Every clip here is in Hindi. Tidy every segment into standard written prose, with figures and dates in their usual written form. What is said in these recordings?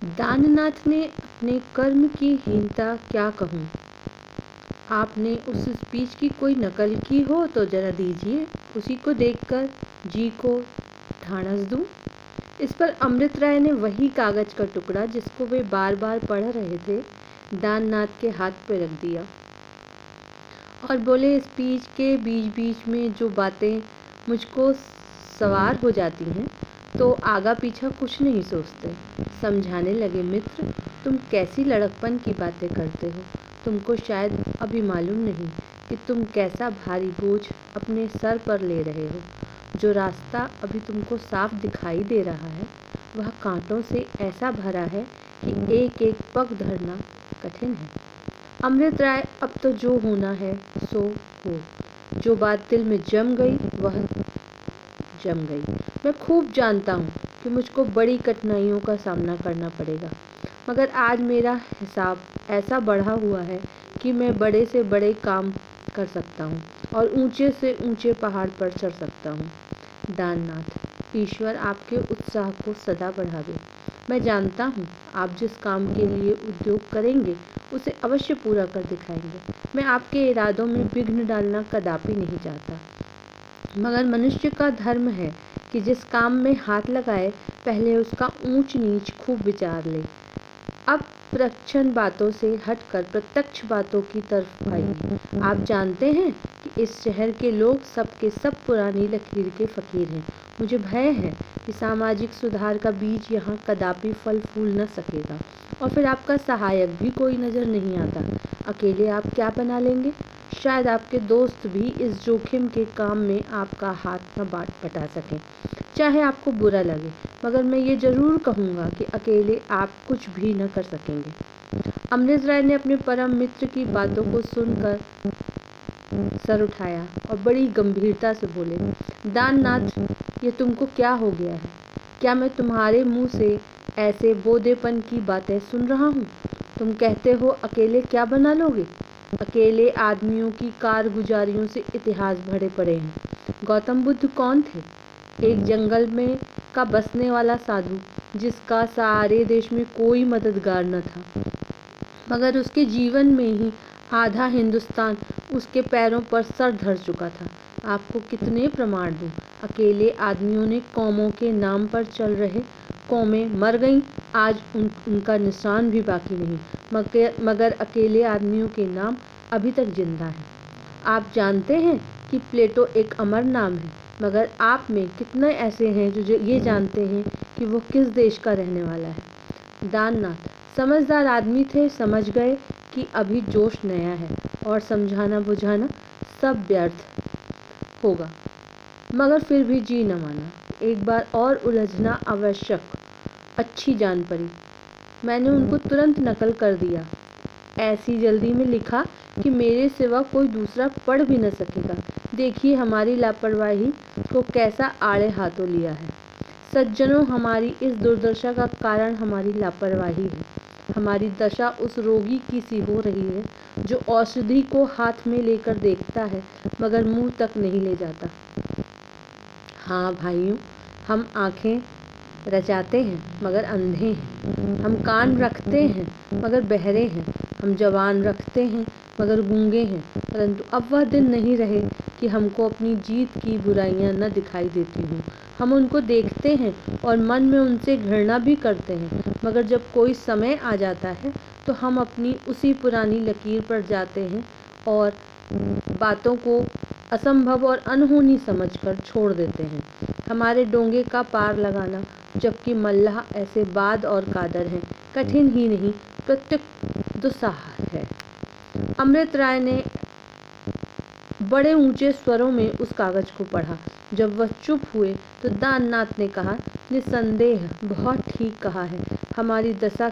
दाननाथ ने अपने कर्म की हीनता क्या कहूँ। आपने उस स्पीच की कोई नकल की हो तो जरा दीजिए, उसी को देखकर जी को ढाढ़स दूँ। इस पर अमृत राय ने वही कागज का टुकड़ा जिसको वे बार बार पढ़ रहे थे, दाननाथ के हाथ पे रख दिया और बोले, स्पीच के बीच बीच में जो बातें मुझको सवार हो जाती हैं तो आगा पीछा कुछ नहीं सोचते। समझाने लगे, मित्र तुम कैसी लड़कपन की बातें करते हो। तुमको शायद अभी मालूम नहीं कि तुम कैसा भारी बोझ अपने सर पर ले रहे हो। जो रास्ता अभी तुमको साफ दिखाई दे रहा है वह कांटों से ऐसा भरा है कि एक एक पग धरना कठिन है। अमृत राय, अब तो जो होना है सो हो। जो बात दिल में जम गई वह जम गई। मैं खूब जानता हूँ कि मुझको बड़ी कठिनाइयों का सामना करना पड़ेगा, मगर आज मेरा हिसाब ऐसा बढ़ा हुआ है कि मैं बड़े से बड़े काम कर सकता हूँ और ऊंचे से ऊंचे पहाड़ पर चढ़ सकता हूँ। दाननाथ, ईश्वर आपके उत्साह को सदा बढ़ावे। मैं जानता हूँ आप जिस काम के लिए उद्योग करेंगे उसे अवश्य पूरा कर दिखाएंगे। मैं आपके इरादों में विघ्न डालना कदापि नहीं चाहता, मगर मनुष्य का धर्म है कि जिस काम में हाथ लगाए पहले उसका ऊंच नीच खूब विचार ले। अब प्रच्छन्न बातों से हटकर प्रत्यक्ष बातों की तरफ आइए। आप जानते हैं कि इस शहर के लोग सब के सब पुरानी लकीर के फकीर हैं। मुझे भय है कि सामाजिक सुधार का बीज यहाँ कदापि फल फूल न सकेगा और फिर आपका सहायक भी कोई नज़र नहीं आता। अकेले आप क्या बना लेंगे। शायद आपके दोस्त भी इस जोखिम के काम में आपका हाथ न बटा सकें। चाहे आपको बुरा लगे, मगर मैं ये जरूर कहूँगा कि अकेले आप कुछ भी न कर सकेंगे। अमृत राय ने अपने परम मित्र की बातों को सुनकर सर उठाया और बड़ी गंभीरता से बोले, दाननाथ, ये तुमको क्या हो गया है। क्या मैं तुम्हारे मुंह से ऐसे बोधेपन की बातें सुन रहा हूँ। तुम कहते हो अकेले क्या बना लोगे। अकेले आदमियों की कारगुजारियों से इतिहास भरे पड़े हैं। गौतम बुद्ध कौन थे। एक जंगल में का बसने वाला साधु जिसका सारे देश में कोई मददगार न था, मगर उसके जीवन में ही आधा हिंदुस्तान उसके पैरों पर सर धर चुका था। आपको कितने प्रमाण दूं। अकेले आदमियों ने कौमों के नाम पर चल रहे कौमें मर गईं, आज उनका निशान भी बाकी नहीं, मगर अकेले आदमियों के नाम अभी तक जिंदा हैं। आप जानते हैं कि प्लेटो एक अमर नाम है, मगर आप में कितने ऐसे हैं जो ये जानते हैं कि वो किस देश का रहने वाला है। दाननाथ समझदार आदमी थे, समझ गए कि अभी जोश नया है और समझाना बुझाना सब व्यर्थ होगा, मगर फिर भी जी न माना। एक बार और उलझना आवश्यक। अच्छी जान पड़ी। मैंने उनको तुरंत नकल कर दिया। ऐसी जल्दी में लिखा कि मेरे सिवा कोई दूसरा पढ़ भी न सकेगा। देखिए हमारी लापरवाही को कैसा आड़े हाथों लिया है। सज्जनों, हमारी इस दुर्दशा का कारण हमारी लापरवाही है। हमारी दशा उस रोगी की सी हो रही है जो औषधि को हाथ में लेकर देखता है मगर मुंह तक नहीं ले जाता। हाँ भाइयों, हम आंखें रचाते हैं मगर अंधे हैं। हम कान रखते हैं मगर बहरे हैं। हम जबान रखते हैं मगर गूंगे हैं। परंतु अब वह दिन नहीं रहे कि हमको अपनी जीत की बुराइयां न दिखाई देती हों। हम उनको देखते हैं और मन में उनसे घृणा भी करते हैं, मगर जब कोई समय आ जाता है तो हम अपनी उसी पुरानी लकीर पर जाते हैं और बातों को असंभव और अनहोनी समझकर छोड़ देते हैं। हमारे डोंगे का पार लगाना, जबकि मल्लाह ऐसे बाद और कादर हैं, कठिन ही नहीं प्रत्येक दुस्साह है। अमृत राय ने बड़े ऊंचे स्वरों में उस कागज को पढ़ा। जब वह चुप हुए तो दाननाथ ने कहा, निसंदेह बहुत ठीक कहा है, हमारी दशा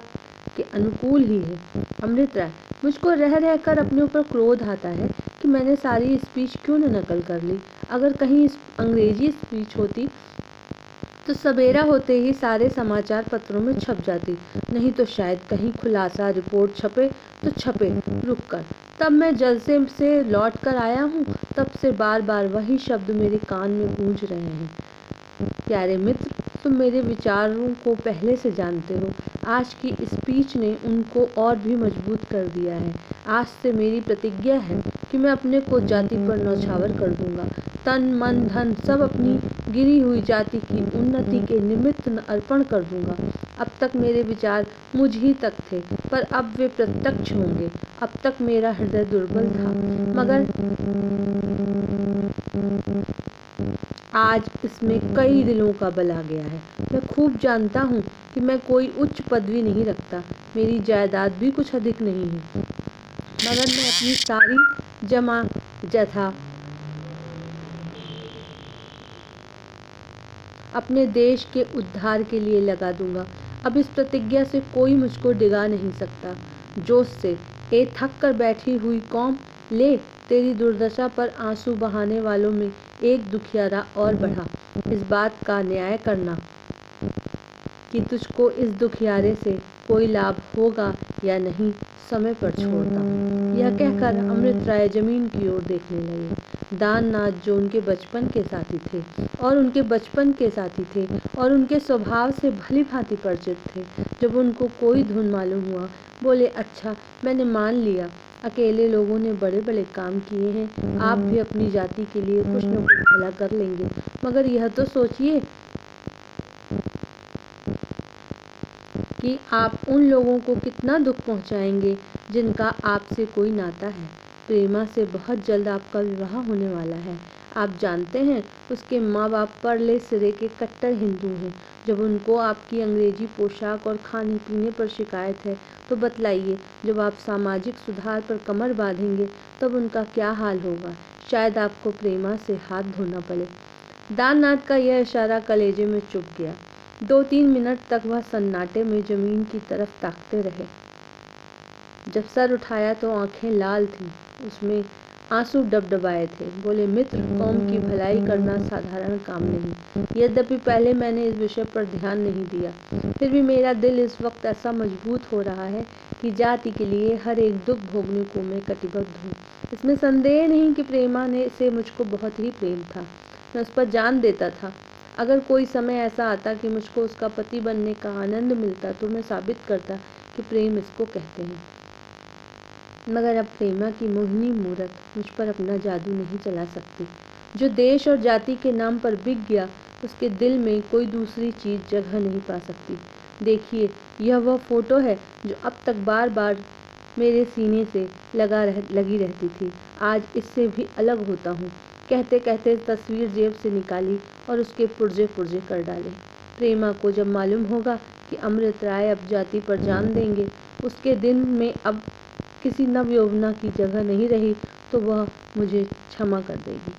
के अनुकूल ही है। अमृत राय, मुझको रह रहकर अपने ऊपर क्रोध आता है कि मैंने सारी स्पीच क्यों न नकल कर ली। अगर कहीं अंग्रेजी स्पीच होती तो सवेरा होते ही सारे समाचार पत्रों में छप जाती, नहीं तो शायद कहीं खुलासा रिपोर्ट छपे तो छपे रुक कर। तब मैं जलसे से लौट कर आया हूँ, तब से बार बार वही शब्द मेरे कान में गूंज रहे हैं। प्यारे मित्र, तुम मेरे विचारों को पहले से जानते हो। आज की स्पीच ने उनको और भी मजबूत कर दिया है। आज से मेरी प्रतिज्ञा है कि मैं अपने को जाति पर न्यौछावर कर दूंगा। तन मन धन सब अपनी गिरी हुई जाति की उन्नति के निमित्त अर्पण कर दूंगा। अब तक मेरे विचार मुझ ही तक थे, पर अब वे प्रत्यक्ष होंगे। अब तक मेरा हृदय दुर्बल था, मगर आज इसमें कई दिलों का बल आ गया है। मैं खूब जानता हूँ कि मैं कोई उच्च पदवी नहीं रखता, मेरी जायदाद भी कुछ अधिक नहीं है, मगर मैं अपनी सारी जमा जथा अपने देश के उद्धार के लिए लगा दूंगा। अब इस प्रतिज्ञा से कोई मुझको डिगा नहीं सकता। जोश से ए थक कर बैठी हुई कौम, ले तेरी दुर्दशा पर आंसू बहाने वालों में एक दुखियारा और बढ़ा। इस बात का न्याय करना कि तुझको इस दुखियारे से कोई लाभ होगा या नहीं, समय पर छोड़ता हूँ। यह कहकर अमृत राय जमीन की ओर देखने लगे। दाननाथ जो उनके बचपन के साथी थे और उनके स्वभाव से भली भांति परिचित थे, जब उनको कोई धुन मालूम हुआ, बोले, अच्छा, मैंने मान लिया अकेले लोगों ने बड़े बड़े काम किए हैं, आप भी अपनी जाति के लिए कुछ न कुछ भला कर लेंगे, मगर यह तो सोचिए कि आप उन लोगों को कितना दुख पहुंचाएंगे जिनका आपसे कोई नाता है। प्रेमा से बहुत जल्द आपका विवाह होने वाला है। आप जानते हैं, उसके माँ बाप परले सिरे के कट्टर हिंदू हैं। जब उनको आपकी अंग्रेजी पोशाक और खाने पीने पर शिकायत है तो बतलाइए, जब आप सामाजिक सुधार पर कमर बांधेंगे तब उनका क्या हाल होगा। शायद आपको प्रेमा से हाथ धोना पड़े। दाननाथ का यह इशारा कलेजे में चुभ गया। 2-3 मिनट तक वह सन्नाटे में जमीन की तरफ ताकते रहे। जब सर उठाया तो आंखें लाल थीं, उसमें आंसू डबडबाए थे। बोले, मित्र, कौम की भलाई करना साधारण काम नहीं। यद्यपि पहले मैंने इस विषय पर ध्यान नहीं दिया, फिर भी मेरा दिल इस वक्त ऐसा मजबूत हो रहा है कि जाति के लिए हर एक दुख भोगने को मैं कटिबद्ध हूँ। इसमें संदेह नहीं कि प्रेमा से मुझको बहुत ही प्रेम था। मैं उस पर जान देता था। अगर कोई समय ऐसा आता कि मुझको उसका पति बनने का आनंद मिलता तो मैं साबित करता कि प्रेम इसको कहते हैं। मगर अब प्रेमा की मोहिनी मूरत मुझ पर अपना जादू नहीं चला सकती। जो देश और जाति के नाम पर बिक गया, उसके दिल में कोई दूसरी चीज़ जगह नहीं पा सकती। देखिए, यह वह फोटो है जो अब तक बार बार मेरे सीने से लगी रहती थी। आज इससे भी अलग होता हूँ। कहते कहते तस्वीर जेब से निकाली और उसके पुर्जे पुर्जे कर डाले। प्रेमा को जब मालूम होगा कि अमृत राय अब जाति पर जान देंगे, उसके दिन में अब किसी नवयौवना की जगह नहीं रही, तो वह मुझे क्षमा कर देगी।